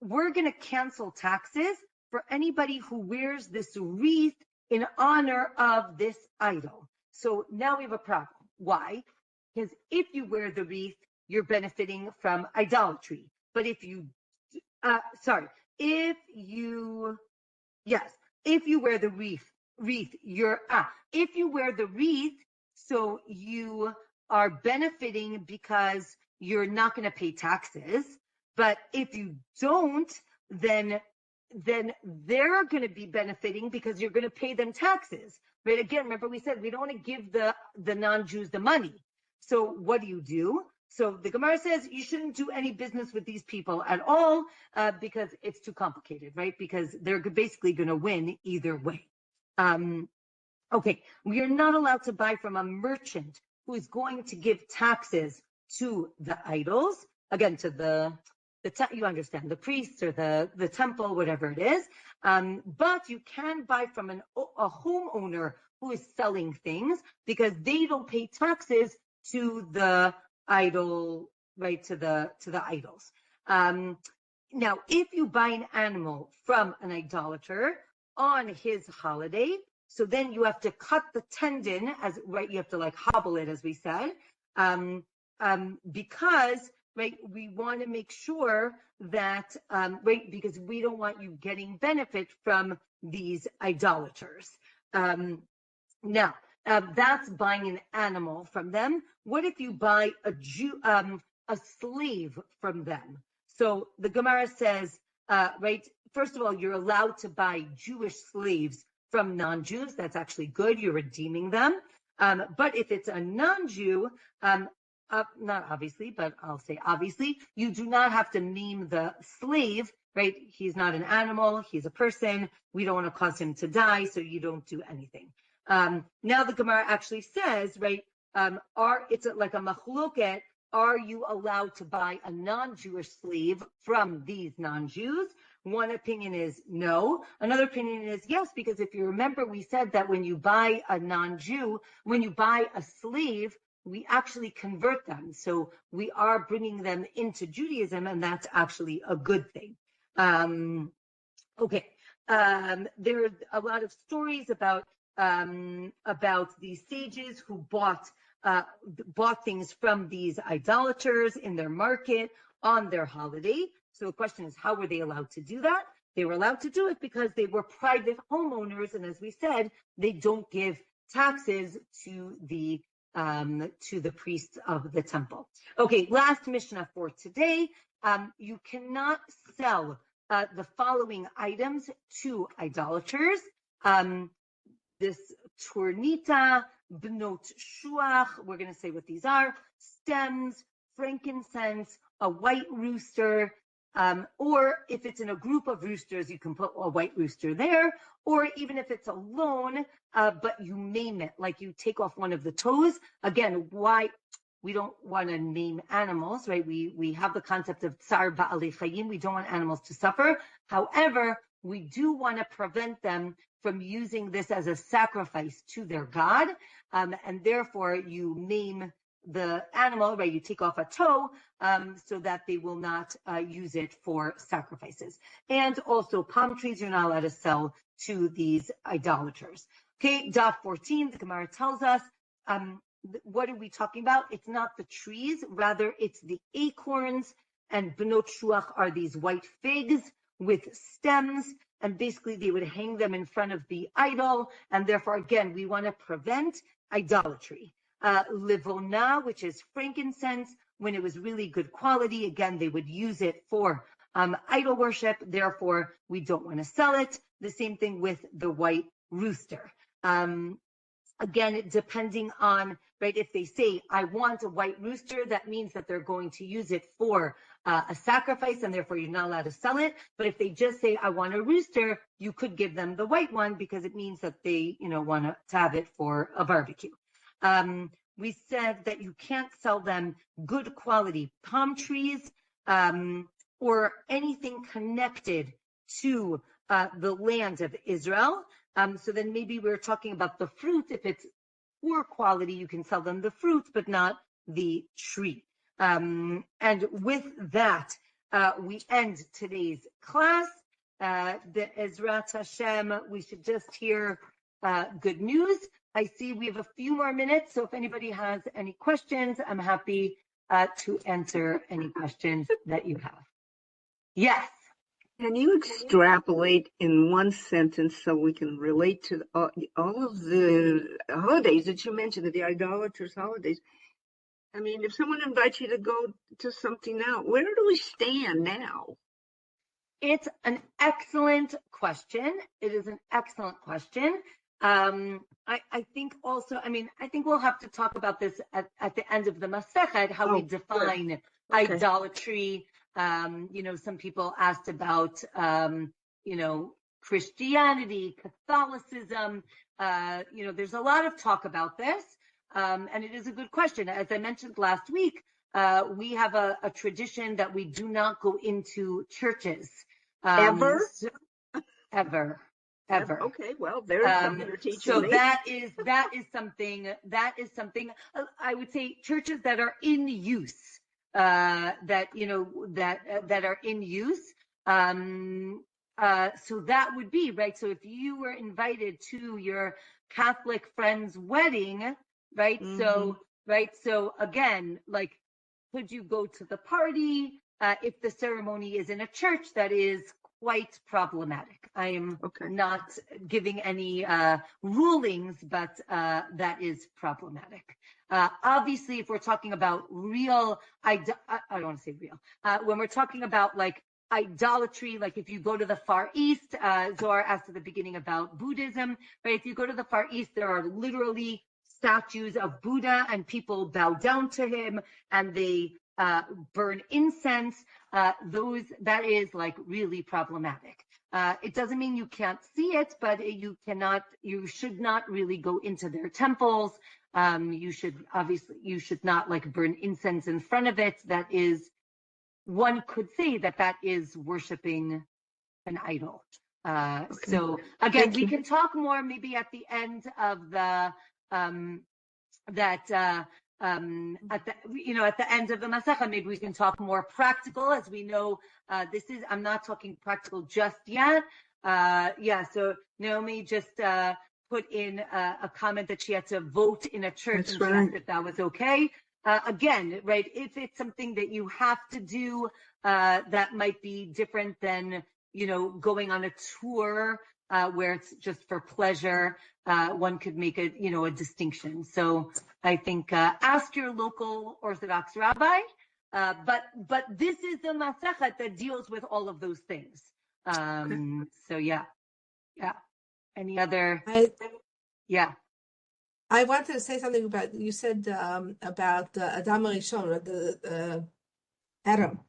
we're going to cancel taxes for anybody who wears this wreath in honor of this idol. So now we have a problem. Why? Because if you wear the wreath, you're benefiting from idolatry. But if you wear the wreath, if you wear the wreath, so you are benefiting because you're not going to pay taxes. But if you don't, then they're going to be benefiting because you're going to pay them taxes. Right? Again, remember we said we don't want to give the non-Jews the money. So what do? So the Gemara says you shouldn't do any business with these people at all because it's too complicated, right? Because they're basically going to win either way. Okay, we are not allowed to buy from a merchant who is going to give taxes to the idols, again, to you understand, the priests or the temple, whatever it is. But you can buy from a homeowner who is selling things because they don't pay taxes to the idol, right, to the idols. Now, if you buy an animal from an idolater on his holiday, so then you have to cut the tendon, right, you have to like hobble it, as we said, because, right, we want to make sure that, right, because we don't want you getting benefit from these idolaters. Now, that's buying an animal from them. What if you buy a slave from them? So the Gemara says, right, first of all, you're allowed to buy Jewish slaves from non-Jews. That's actually good. You're redeeming them. But if it's a non-Jew, not obviously, but I'll say obviously, you do not have to name the slave, right? He's not an animal. He's a person. We don't want to cause him to die, so you don't do anything. Now the Gemara actually says, right, it's like a machloket. Are you allowed to buy a non-Jewish slave from these non-Jews? One opinion is no. Another opinion is yes, because if you remember, we said that when you buy a non-Jew, when you buy a slave, we actually convert them. So we are bringing them into Judaism, and that's actually a good thing. Okay. There are a lot of stories about these sages who bought things from these idolaters in their market on their holiday. So the question is, how were they allowed to do that? They were allowed to do it because they were private homeowners, and as we said, they don't give taxes to the priests of the temple. Okay, last Mishnah for today. You cannot sell the following items to idolaters. This turnita, bnot shuach, we're going to say what these are: stems, frankincense, a white rooster, or if it's in a group of roosters, you can put a white rooster there, or even if it's alone, but you name it, like you take off one of the toes. Again, why we don't want to name animals, right? We have the concept of tsar ba'alei chayim. We don't want animals to suffer. However, we do want to prevent them from using this as a sacrifice to their god, and therefore you name the animal, right? You take off a toe so that they will not use it for sacrifices. And also palm trees, you're not allowed to sell to these idolaters. Okay, Daf 14, the Gemara tells us, what are we talking about? It's not the trees, rather it's the acorns, and bnot shuach are these white figs with stems, and basically they would hang them in front of the idol, and therefore, again, we want to prevent idolatry. Livona, which is frankincense, when it was really good quality, again, they would use it for idol worship, therefore we don't want to sell it. The same thing with the white rooster. Again, depending on, right, if they say, I want a white rooster, that means that they're going to use it for a sacrifice, and therefore you're not allowed to sell it. But if they just say, I want a rooster, you could give them the white one because it means that they, want to have it for a barbecue. We said that you can't sell them good quality palm trees or anything connected to the land of Israel. So then maybe we're talking about the fruit. If it's poor quality, you can sell them the fruit, but not the tree. And with that, we end today's class. The Ezrat Hashem, we should just hear good news. I see we have a few more minutes, so if anybody has any questions, I'm happy to answer any questions that you have. Yes. Can you extrapolate in one sentence so we can relate to all of the holidays that you mentioned, the idolaters' holidays? I mean, if someone invites you to go to something now, where do we stand now? It's an excellent question. It is an excellent question. I think also, I think we'll have to talk about this at the end of the Masechet, how we define idolatry. Some people asked about, Christianity, Catholicism. There's a lot of talk about this. And it is a good question. As I mentioned last week, we have a tradition that we do not go into churches. Ever? Ever. Okay, well, there's something you're teaching me. So that is something I would say churches that are in use, that are in use. So that would be right. So if you were invited to your Catholic friend's wedding, right? Mm-hmm. So again, like, could you go to the party if the ceremony is in a church? That is quite problematic. I am not giving any rulings, but that is problematic. Obviously, if we're talking about real, I don't want to say real, when we're talking about like idolatry, like if you go to the Far East, Zohar asked at the beginning about Buddhism, right? If you go to the Far East, there are literally statues of Buddha and people bow down to him and they burn incense. That is like really problematic. It doesn't mean you can't see it, but you should not really go into their temples. You should not like burn incense in front of it. That is, one could say that is worshiping an idol. So again, we can talk more maybe at the end of the at the end of the Masechah, maybe we can talk more practical. As we know, I'm not talking practical just yet. So Naomi just put in a comment that she had to vote in a church. That's and she asked if that was okay. Again, right, if it's something that you have to do, that might be different than, going on a tour where it's just for pleasure. One could make a distinction. So I think ask your local Orthodox rabbi, but this is the Masechet that deals with all of those things. So yeah. Any other? I wanted to say something about, you said about Adam Rishon, the Adam.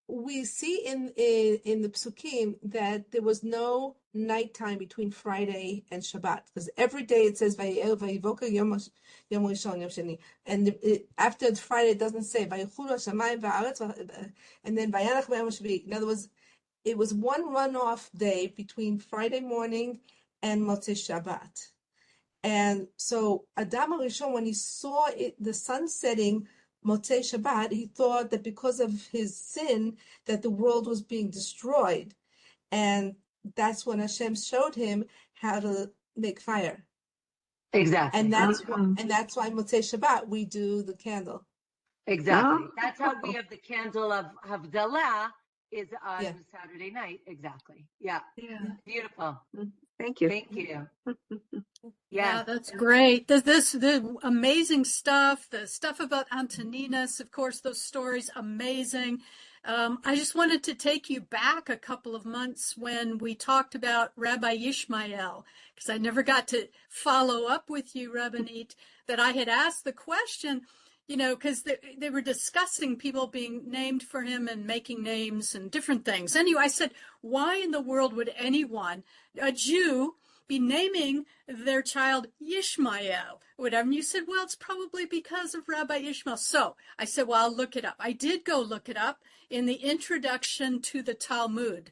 We see in the Psukim that there was no nighttime between Friday and Shabbat, because every day it says Vayivoka Yom Rishon Yom Sheni, and after Friday it doesnn't say Vayichulu Hashamayim Va'aretz, and then Vayanach B'Yom Shvi. In other words, it was one runoff day between Friday morning and Motzei Shabbat. And so Adam HaRishon, when he saw the sun setting Motzei Shabbat, he thought that because of his sin that the world was being destroyed. And that's when Hashem showed him how to make fire. Exactly. And that's why Motzei Shabbat we do the candle. Exactly. That's how we have the candle of Havdalah is on Saturday night. Exactly. Yeah. Beautiful. Thank you. Thank you. Yeah, that's great. The amazing stuff, the stuff about Antoninus, of course, those stories, amazing. I just wanted to take you back a couple of months when we talked about Rabbi Yishmael, because I never got to follow up with you, Rabbanit, that I had asked the question, because they were discussing people being named for him and making names and different things. Anyway, I said, why in the world would anyone, a Jew, be naming their child Yishmael, whatever? And you said, well, it's probably because of Rabbi Ishmael. So I said, well, I'll look it up. I did go look it up in the introduction to the Talmud,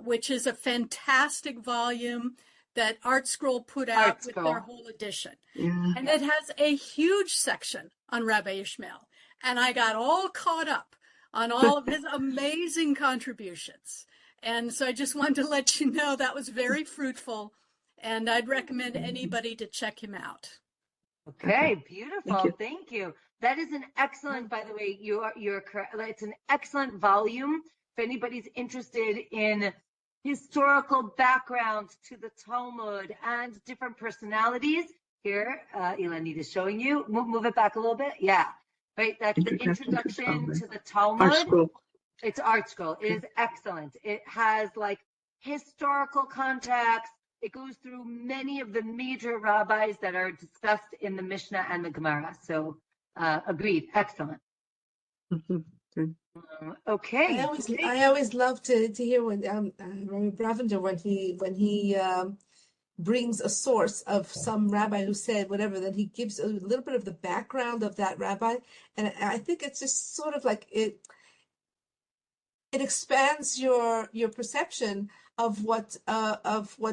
which is a fantastic volume that Art Scroll put out with their whole edition. Yeah. And it has a huge section on Rabbi Ishmael. And I got all caught up on all of his amazing contributions. And so I just wanted to let you know that was very fruitful. And I'd recommend anybody to check him out. Okay, beautiful. Thank you. That is an excellent, by the way, you're correct. It's an excellent volume. If anybody's interested in historical background to the Talmud and different personalities, here, Ilanit is showing you. Move it back a little bit. Yeah. Right. That's the introduction to the Talmud. Art Scroll. It's Art Scroll. It is excellent. It has like historical context. It goes through many of the major rabbis that are discussed in the Mishnah and the Gemara. So, agreed. Excellent. Okay. I always love to hear when Rabbi Bravender when he brings a source of some rabbi who said whatever, then he gives a little bit of the background of that rabbi, and I think it's just sort of like it expands your perception of what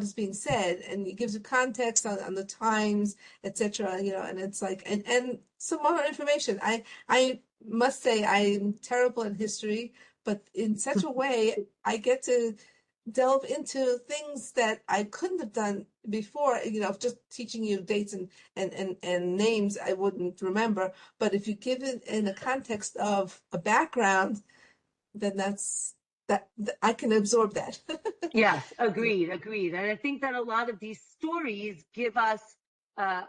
is being said, and it gives you context on the times, etc. And it's like and some other information. I must say I'm terrible in history, but in such a way I get to delve into things that I couldn't have done before, just teaching you dates and names I wouldn't remember. But if you give it in the context of a background, then that I can absorb that. Yes, agreed. And I think that a lot of these stories give us a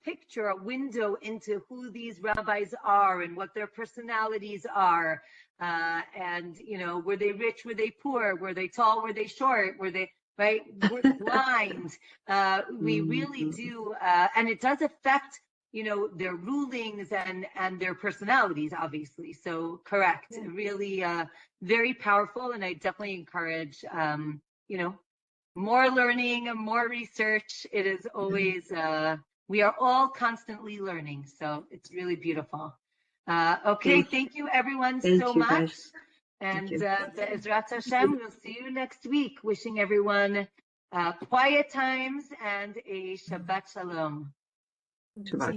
picture, a window into who these rabbis are and what their personalities are. And, were they rich? Were they poor? Were they tall? Were they short? Were they, right? Were they blind? We really do. And it does affect, their rulings and their personalities, obviously. So correct. Yeah. Really, very powerful. And I definitely encourage, more learning and more research. It is always, we are all constantly learning. So it's really beautiful. Okay. Thank you everyone so much. Guys. And Be'ezrat Hashem, we'll see you next week. Wishing everyone quiet times and a Shabbat Shalom. Shabbat.